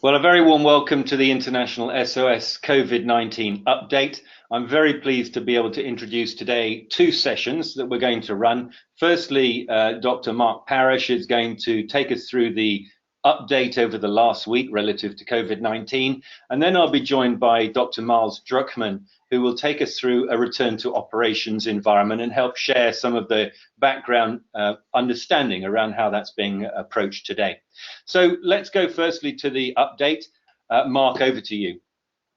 Well, a very warm welcome to the International SOS COVID-19 update. I'm very pleased to be able to introduce today two sessions that we're going to run. Firstly, Dr. Mark Parrish is going to take us through the update over the last week relative to COVID-19. And then I'll be joined by Dr. Myles Druckman, who will take us through a return to operations environment and help share some of the background understanding around how that's being approached today. So let's go firstly to the update. Mark, over to you.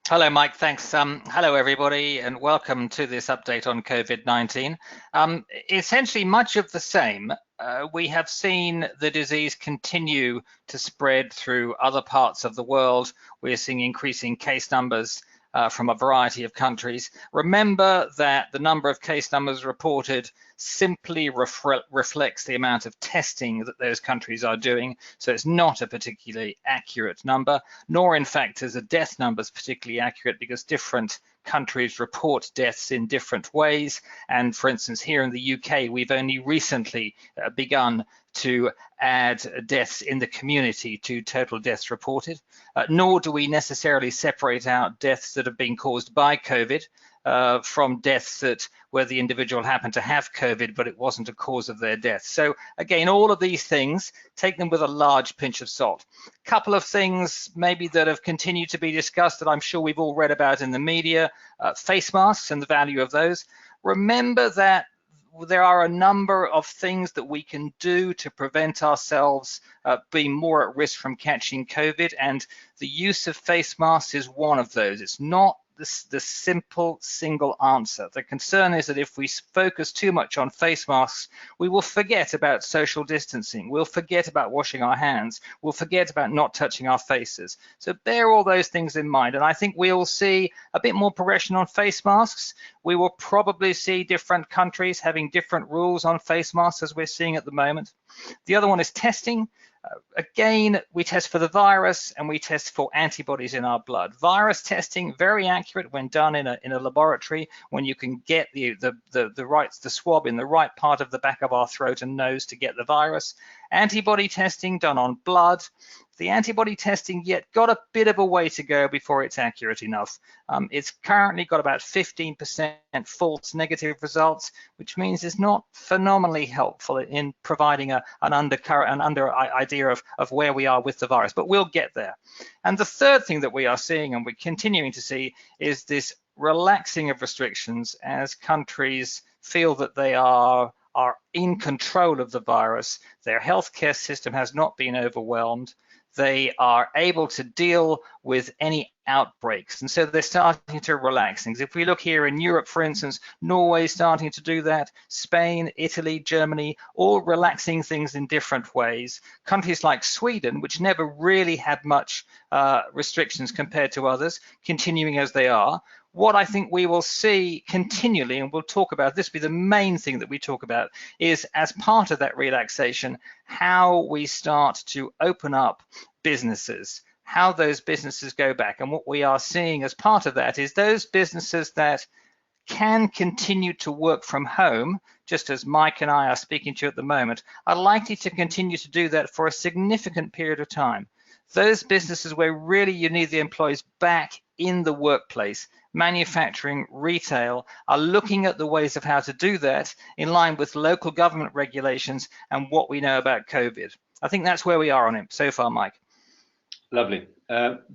Hello, Mike. Thanks. Hello, everybody, and welcome to this update on COVID-19. Essentially, much of the same. We have seen the disease continue to spread through other parts of the world. We're seeing increasing case numbers from a variety of countries. Remember that the number of case numbers reported simply reflects the amount of testing that those countries are doing. So it's not a particularly accurate number, nor in fact is the death numbers particularly accurate, because different countries report deaths in different ways. And for instance, here in the UK, we've only recently begun to add deaths in the community to total deaths reported, nor do we necessarily separate out deaths that have been caused by COVID from deaths where the individual happened to have COVID, but it wasn't a cause of their death. So again, all of these things, take them with a large pinch of salt. A couple of things maybe that have continued to be discussed that I'm sure we've all read about in the media, face masks and the value of those. Remember that there are a number of things that we can do to prevent ourselves being more at risk from catching COVID, and the use of face masks is one of those. It's not the simple single answer. The concern is that if we focus too much on face masks, we will forget about social distancing. We'll forget about washing our hands. We'll forget about not touching our faces. So bear all those things in mind. And I think we'll see a bit more progression on face masks. We will probably see different countries having different rules on face masks as we're seeing at the moment. The other one is testing. Again, we test for the virus and we test for antibodies in our blood. Virus testing, very accurate when done in a laboratory, when you can get the swab in the right part of the back of our throat and nose to get the virus. Antibody testing done on blood. The antibody testing yet got a bit of a way to go before it's accurate enough. It's currently got about 15% false negative results, which means it's not phenomenally helpful in providing an under idea of where we are with the virus, but we'll get there. And the third thing that we are seeing, and we're continuing to see, is this relaxing of restrictions as countries feel that they are in control of the virus. Their healthcare system has not been overwhelmed. They are able to deal with any outbreaks, and so they're starting to relax things. If we look here in Europe, for instance, Norway is starting to do that, Spain, Italy, Germany, all relaxing things in different ways. Countries like Sweden, which never really had much restrictions compared to others, continuing as they are. What I think we will see continually, and we'll talk about this, be the main thing that we talk about, is as part of that relaxation, how we start to open up businesses, how those businesses go back. And what we are seeing as part of that is those businesses that can continue to work from home, just as Mike and I are speaking to you at the moment, are likely to continue to do that for a significant period of time. Those businesses where really you need the employees back in the workplace, manufacturing, retail, are looking at the ways of how to do that in line with local government regulations and what we know about COVID. I think that's where we are on it so far, Mike. Lovely.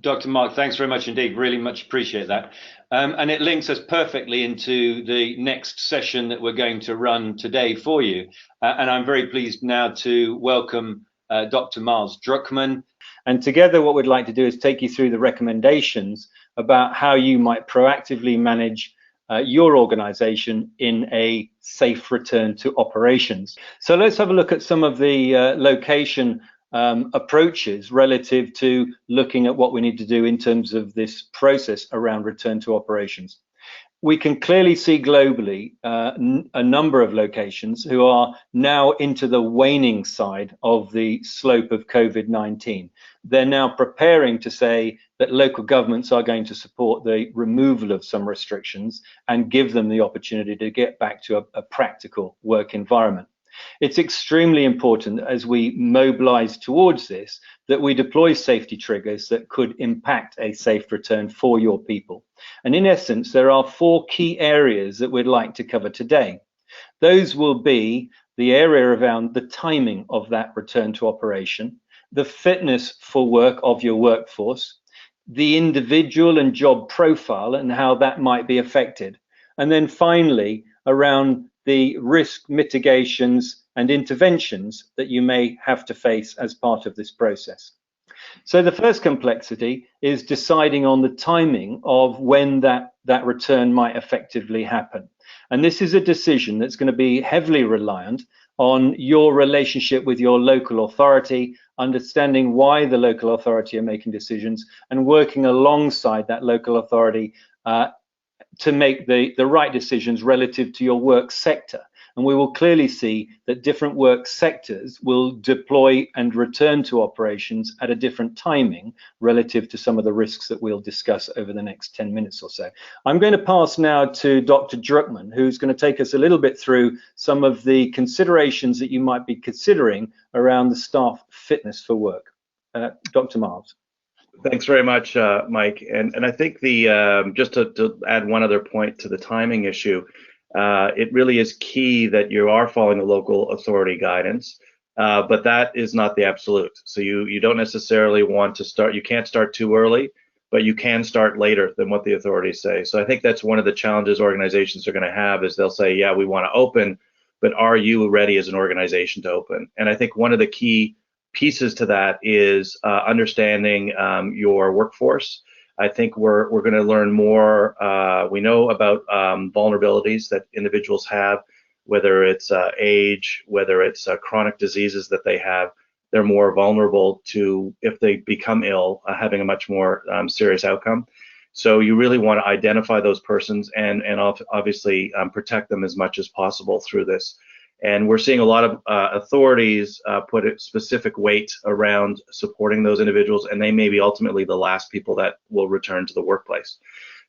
Dr. Mark, thanks very much indeed. Really much appreciate that. And it links us perfectly into the next session that we're going to run today for you. And I'm very pleased now to welcome Dr. Myles Druckman. And together what we'd like to do is take you through the recommendations about how you might proactively manage your organization in a safe return to operations. So let's have a look at some of the location approaches relative to looking at what we need to do in terms of this process around return to operations. We can clearly see globally a number of locations who are now into the waning side of the slope of COVID-19. They're now preparing to say that local governments are going to support the removal of some restrictions and give them the opportunity to get back to a practical work environment. It's extremely important as we mobilize towards this that we deploy safety triggers that could impact a safe return for your people. And in essence, there are 4 key areas that we'd like to cover today. Those will be the area around the timing of that return to operation, the fitness for work of your workforce, the individual and job profile and how that might be affected, and then finally around the risk mitigations and interventions that you may have to face as part of this process. So the first complexity is deciding on the timing of when that return might effectively happen. And this is a decision that's going to be heavily reliant on your relationship with your local authority, understanding why the local authority are making decisions, and working alongside that local authority to make the right decisions relative to your work sector. And we will clearly see that different work sectors will deploy and return to operations at a different timing relative to some of the risks that we'll discuss over the next 10 minutes or so. I'm going to pass now to Dr. Druckman, who's going to take us a little bit through some of the considerations that you might be considering around the staff fitness for work. Dr. Myles. Thanks very much, Mike. And I think just to add one other point to the timing issue, it really is key that you are following the local authority guidance, but that is not the absolute. So you don't necessarily want to start, you can't start too early, but you can start later than what the authorities say. So I think that's one of the challenges organizations are going to have is they'll say, yeah, we want to open, but are you ready as an organization to open? And I think one of the key pieces to that is understanding your workforce. I think we're going to learn more. We know about vulnerabilities that individuals have, whether it's age, whether it's chronic diseases that they have. They're more vulnerable to, if they become ill, having a much more serious outcome. So you really want to identify those persons and obviously protect them as much as possible through this. And we're seeing a lot of authorities put a specific weight around supporting those individuals, and they may be ultimately the last people that will return to the workplace.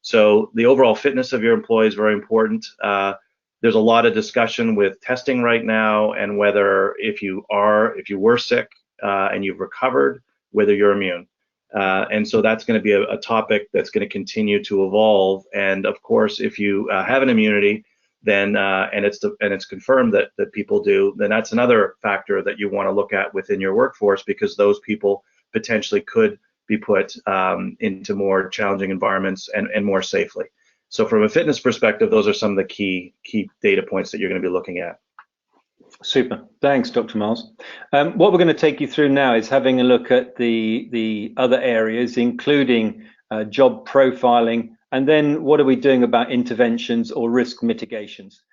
So the overall fitness of your employees is very important. There's a lot of discussion with testing right now, and whether if you were sick and you've recovered, whether you're immune. And so that's going to be a topic that's going to continue to evolve. And of course, if you have an immunity, then and it's confirmed that people do, then that's another factor that you want to look at within your workforce, because those people potentially could be put into more challenging environments and more safely. So from a fitness perspective, those are some of the key data points that you're going to be looking at. Super. Thanks, Dr. Myles. What we're going to take you through now is having a look at the other areas, including job profiling, and then what are we doing about interventions or risk mitigations.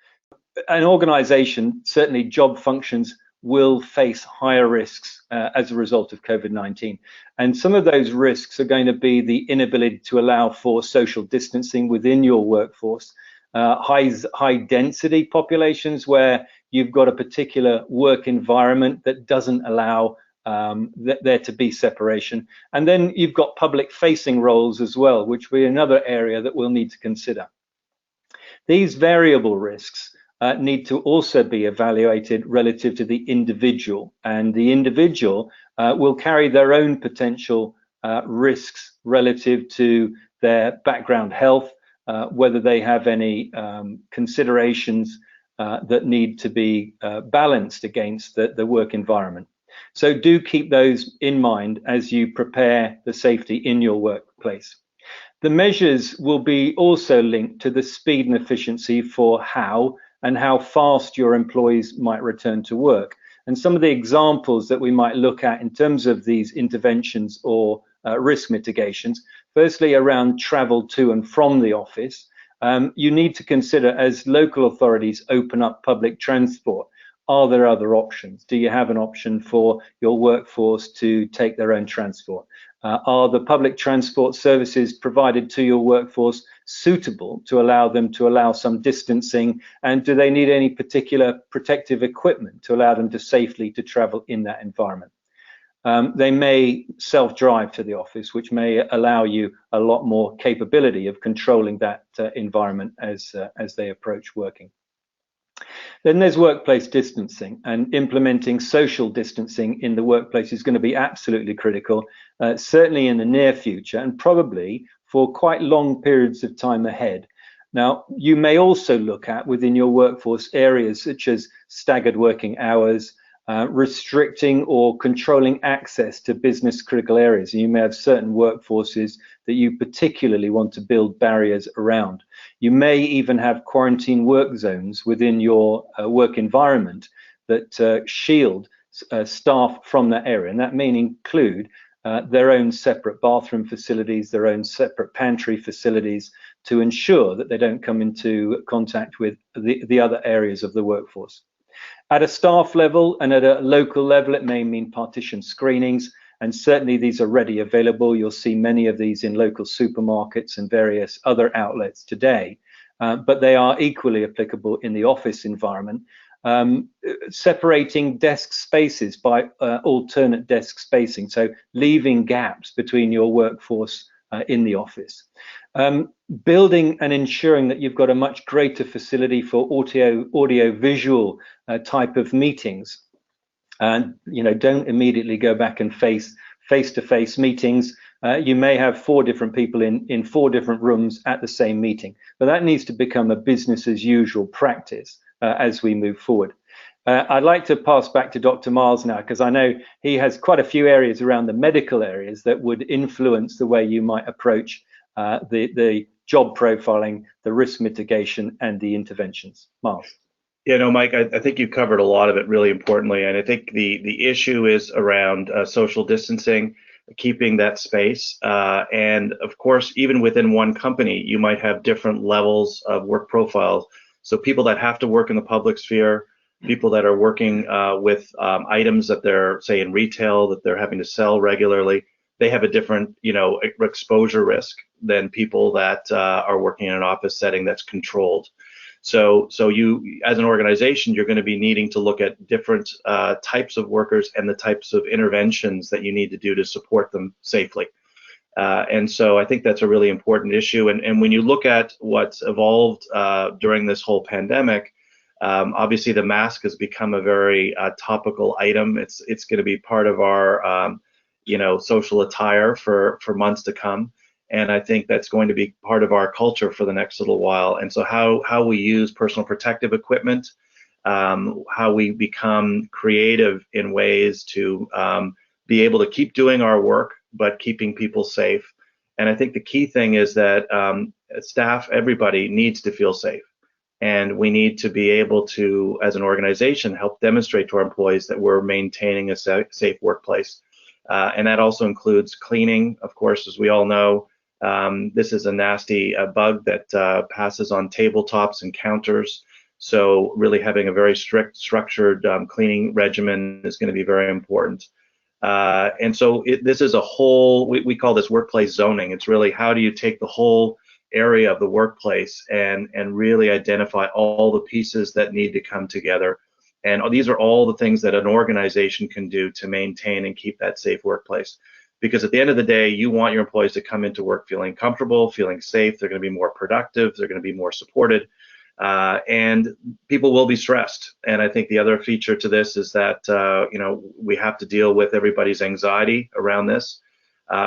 An organization, certainly job functions, will face higher risks as a result of COVID-19. And some of those risks are going to be the inability to allow for social distancing within your workforce, high density populations where you've got a particular work environment that doesn't allow there to be separation. And then you've got public facing roles as well, which will be another area that we'll need to consider. These variable risks need to also be evaluated relative to the individual, and the individual will carry their own potential risks relative to their background health, whether they have any considerations that need to be balanced against the work environment. So do keep those in mind as you prepare the safety in your workplace. The measures will be also linked to the speed and efficiency for how fast your employees might return to work. And some of the examples that we might look at in terms of these interventions or risk mitigations, firstly around travel to and from the office, you need to consider, as local authorities open up public transport, are there other options? Do you have an option for your workforce to take their own transport? Are the public transport services provided to your workforce suitable to allow some distancing? And do they need any particular protective equipment to allow them to safely travel in that environment? They may self-drive to the office, which may allow you a lot more capability of controlling that environment as they approach working. Then there's workplace distancing, and implementing social distancing in the workplace is going to be absolutely critical, certainly in the near future and probably for quite long periods of time ahead. Now, you may also look at within your workforce areas such as staggered working hours, restricting or controlling access to business critical areas. You may have certain workforces that you particularly want to build barriers around. You may even have quarantine work zones within your work environment that shield staff from that area, and that may include their own separate bathroom facilities, their own separate pantry facilities, to ensure that they don't come into contact with the other areas of the workforce. At a staff level and at a local level, it may mean partition screenings, and certainly these are ready available. You'll see many of these in local supermarkets and various other outlets today, but they are equally applicable in the office environment. Separating desk spaces by alternate desk spacing, so leaving gaps between your workforce in the office. Building and ensuring that you've got a much greater facility for audio visual type of meetings, and don't immediately go back and face-to-face meetings. You may have 4 different people in 4 different rooms at the same meeting, but that needs to become a business as usual practice as we move forward. I'd like to pass back to Dr. Myles now, because I know he has quite a few areas around the medical areas that would influence the way you might approach the job profiling, the risk mitigation, and the interventions. Myles. Yeah, no, Mike, I think you covered a lot of it really importantly. And I think the issue is around social distancing, keeping that space. And of course, even within one company, you might have different levels of work profiles. So people that have to work in the public sphere, people that are working with items that they're, say, in retail, that they're having to sell regularly, they have a different, exposure risk than people that are working in an office setting that's controlled. So you, as an organization, you're going to be needing to look at different types of workers and the types of interventions that you need to do to support them safely. And so I think that's a really important issue. And when you look at what's evolved during this whole pandemic, obviously the mask has become a very topical item. It's going to be part of our social attire for months to come. And I think that's going to be part of our culture for the next little while. And so how we use personal protective equipment, how we become creative in ways to be able to keep doing our work, but keeping people safe. And I think the key thing is that staff, everybody needs to feel safe. And we need to be able to, as an organization, help demonstrate to our employees that we're maintaining a safe workplace. And that also includes cleaning. Of course, as we all know, this is a nasty bug that passes on tabletops and counters. So really having a very strict, structured cleaning regimen is going to be very important. And so this is a whole, we call this workplace zoning. It's really how do you take the whole area of the workplace and really identify all the pieces that need to come together. And these are all the things that an organization can do to maintain and keep that safe workplace. Because at the end of the day, you want your employees to come into work feeling comfortable, feeling safe. They're going to be more productive. They're going to be more supported. And people will be stressed. And I think the other feature to this is that, we have to deal with everybody's anxiety around this,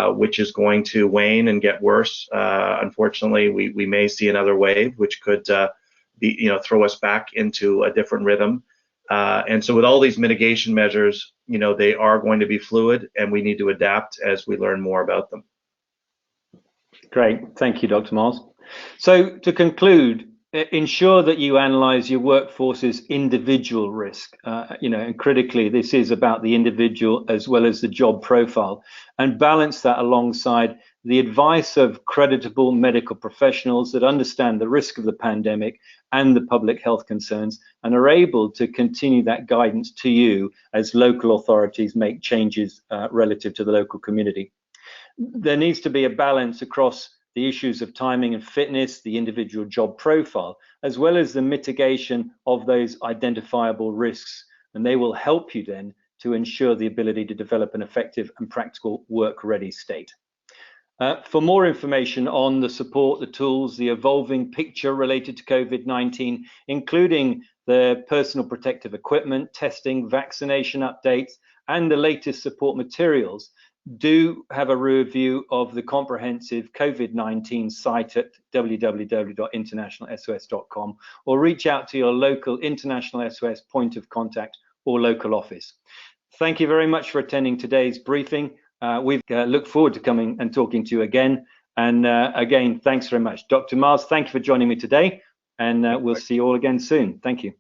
which is going to wane and get worse. Unfortunately, we may see another wave, which could throw us back into a different rhythm. And so with all these mitigation measures, they are going to be fluid, and we need to adapt as we learn more about them. Great. Thank you, Dr. Myles. So to conclude, ensure that you analyze your workforce's individual risk. And critically, this is about the individual as well as the job profile, and balance that alongside the advice of creditable medical professionals that understand the risk of the pandemic and the public health concerns and are able to continue that guidance to you as local authorities make changes relative to the local community. There needs to be a balance across the issues of timing and fitness, the individual job profile, as well as the mitigation of those identifiable risks. And they will help you then to ensure the ability to develop an effective and practical work-ready state. For more information on the support, the tools, the evolving picture related to COVID-19, including the personal protective equipment, testing, vaccination updates, and the latest support materials, do have a review of the comprehensive COVID-19 site at www.internationalsos.com, or reach out to your local International SOS point of contact or local office. Thank you very much for attending today's briefing. We look forward to coming and talking to you again. And again, thanks very much. Dr. Myles, thank you for joining me today, and we'll see you all again soon. Thank you.